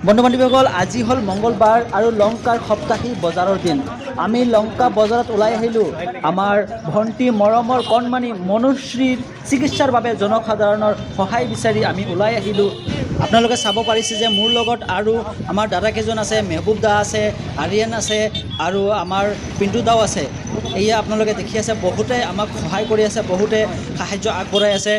বন্ধু বান্ধৱীসকল, আজি হ'ল মঙ্গলবাৰ আৰু লংকাৰ সপ্তাহিক বজাৰৰ দিন। আমি লংকা বজাৰত ওলাই আহিলোঁ আমাৰ ভণ্টি মৰমৰ কণমানি মনুশ্ৰীৰ চিকিৎসাৰ বাবে জনসাধাৰণৰ সহায় বিচাৰি আমি ওলাই আহিলোঁ। আপোনালোকে চাব পাৰিছে যে মোৰ লগত আৰু আমাৰ দাদাকেইজন আছে, মেহবুব দা আছে, আৰিয়ান আছে আৰু আমাৰ পিণ্টু দাও আছে। এয়া আপোনালোকে দেখি আছে, বহুতে আমাক সহায় কৰি আছে, বহুতে সাহায্য আগবঢ়াই আছে।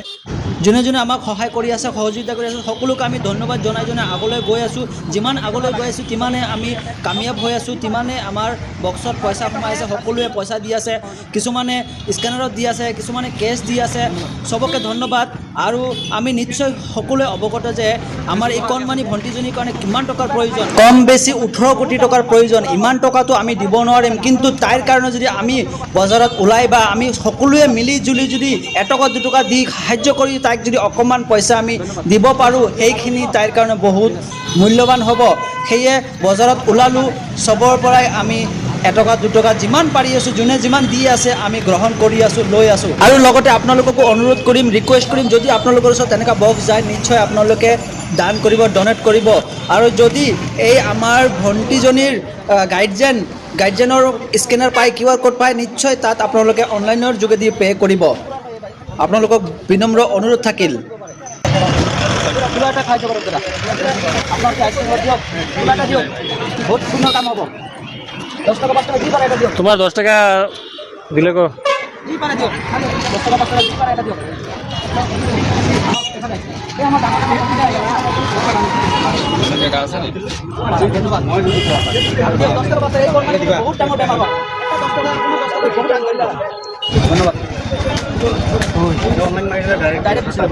যোনে যোনে আমাক সহায় কৰি আছে, সহযোগিতা কৰি আছে, সকলোকে আমি ধন্যবাদ জনাই আগলৈ গৈ আছোঁ। যিমান আগলৈ গৈ আছোঁ তিমানে আমি কামিয়াব হৈ আছোঁ, তিমানে আমাৰ বক্সত পইচা সোমাই আছে। সকলোৱে পইচা দি আছে, কিছুমানে স্কেনাৰত দি আছে, কিছুমানে কেছ দি আছে। চবকে ধন্যবাদ। আৰু আমি নিশ্চয় সকলোৱে অৱগত যে আমাৰ এই কণমানি ভণ্টিজনীৰ কাৰণে কিমান টকাৰ প্ৰয়োজন। কম বেছি 18 কোটি টকাৰ প্ৰয়োজন। ইমান টকাটো আমি দিব নোৱাৰিম, কিন্তু তাইৰ কাৰণে যদি আমি বজাৰত ওলাই বা আমি সকলোৱে মিলি জুলি যদি এটকা দুটকা দি সাহায্য কৰি তাইক যদি অকণমান পইচা আমি দিব পাৰোঁ, সেইখিনি তাইৰ কাৰণে বহুত মূল্যৱান হ'ব। সেয়ে বজাৰত ওলালোঁ, চবৰ পৰাই আমি এটকা দুটকা যিমান পাৰি আছোঁ, যোনে যিমান দি আছে আমি গ্ৰহণ কৰি আছোঁ, লৈ আছোঁ। আৰু লগতে আপোনালোককো অনুৰোধ কৰিম, ৰিকুৱেষ্ট কৰিম, যদি আপোনালোকৰ ওচৰত তেনেকুৱা বক্স যায় নিশ্চয় আপোনালোকে দান কৰিব, ডনেট কৰিব। আৰু যদি এই আমাৰ ভণ্টিজনীৰ গাৰ্জেনৰ স্কেনাৰ পায়, QR কোড পায়, নিশ্চয় তাত আপোনালোকে অনলাইনৰ যোগেদি পে' কৰিব। আপোনালোকক বিনম্ৰ অনুৰোধ থাকিল। কিবা এটা খাই যাব দাদা, আপোনালোকে আইচক্ৰীম দিয়ক, কিবা এটা দিয়ক, বহুত সুন্দৰ কাম হ'ব। 10 টকা 5 টকা যি পাৰে এটা দিয়ক। তোমাৰ 10 টাকা দিলে কো যি পাৰে দিয়ক, 10 টকা 5 টকা যি পাৰে এটা দিয়ক। এই আমাৰ ডাঙৰ জেগা আছে নি? ধন্যবাদ। 10 টকা 5 টকা এই বহুত ডাঙৰ বেমাৰ হয়। 10 টকা কোনো 10 টকা বহুত ডাঙৰ ধন্যবাদ। ডাইৰেক্ট দিছিল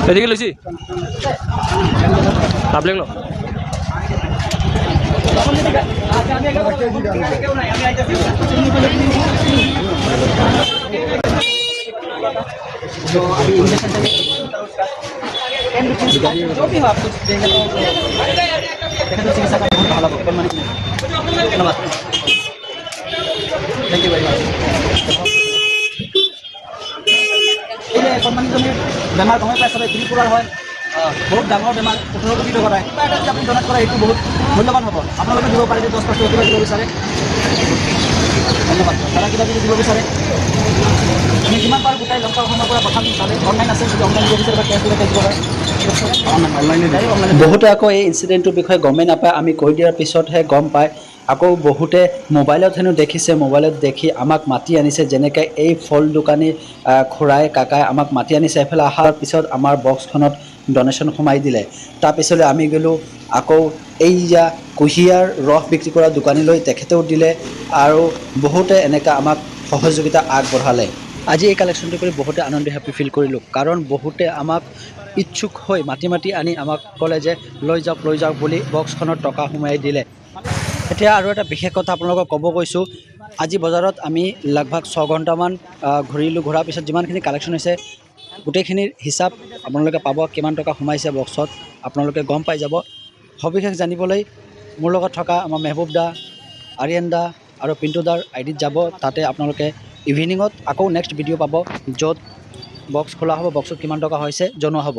এদিকে লৈছি পাব্লিক লো जो भी हो आप कुछ देंगे तो चिकित्सा का बहुत भाला धन्यवाद। Thank you very much. बेमार गमे पाए सबै त्रिपुरार है, बहुत डाঙर बेमार, 18 कोटी टका है। कितना এটা আপনি ডোনেট কৰা এইটো বহুত মূল্যৱান হ'ব। আপোনালোকে দিব পাৰে, 10 টকা কিবা দিব বিচাৰে, ধন্যবাদ। তাৰা কিবা যদি দিব বিচাৰে আমি যিমান পাৰোঁ গোটাই লংকা অসমৰ পৰা পঠাম। তাতে অনলাইন আছে, যদি অনলাইন দিব বিচাৰে বা কেছ দিলে কেছ দিব পাৰে। বহুতে আকৌ এই ইনচিডেণ্টটোৰ বিষয়ে গমেই নাপায়, আমি কৈ দিয়াৰ পিছতহে গম পায়। আকৌ বহুতে মোবাইলত হেনো দেখিছে, মোবাইলত দেখি আমাক মাতি আনিছে। যেনেকৈ এই ফল দোকানী খুৰাই কাকাই আমাক মাতি আনিছে। এইফালে অহাৰ পিছত আমাৰ বক্সখনত ডনেশ্যন সোমাই দিলে। তাৰপিছলৈ আমি গ'লোঁ আকৌ এইয়া কুঁহিয়াৰ ৰস বিক্ৰী কৰা দোকানীলৈ, তেখেতেও দিলে। আৰু বহুতে এনেকৈ আমাক সহযোগিতা আগবঢ়ালে। আজি এই কালেকশ্যনটো কৰি বহুতে আনন্দ হেপ্পী ফিল কৰিলোঁ, কাৰণ বহুতে আমাক ইচ্ছুক হৈ মাতি আনি আমাক ক'লে যে লৈ যাওক বুলি বক্সখনত টকা সোমাই দিলে। এতিয়া আৰু এটা বিশেষ কথা আপোনালোকক ক'ব গৈছোঁ। আজি বজাৰত আমি লগভগ 6 ঘণ্টামান ঘূৰিলোঁ। ঘূৰাৰ পিছত যিমানখিনি কালেকশ্যন হৈছে গোটেইখিনিৰ হিচাপ আপোনালোকে পাব, কিমান টকা সোমাইছে বক্সত আপোনালোকে গম পাই যাব। সবিশেষ জানিবলৈ মোৰ লগত থকা আমাৰ মেহবুব দা, আৰিয়ান দা আৰু পিণ্টু দাৰ আইডিত যাব। তাতে আপোনালোকে ইভিনিঙত আকৌ নেক্সট ভিডিঅ' পাব, য'ত বক্স খোলা হ'ব, বক্সত কিমান টকা হৈছে জনোৱা হ'ব।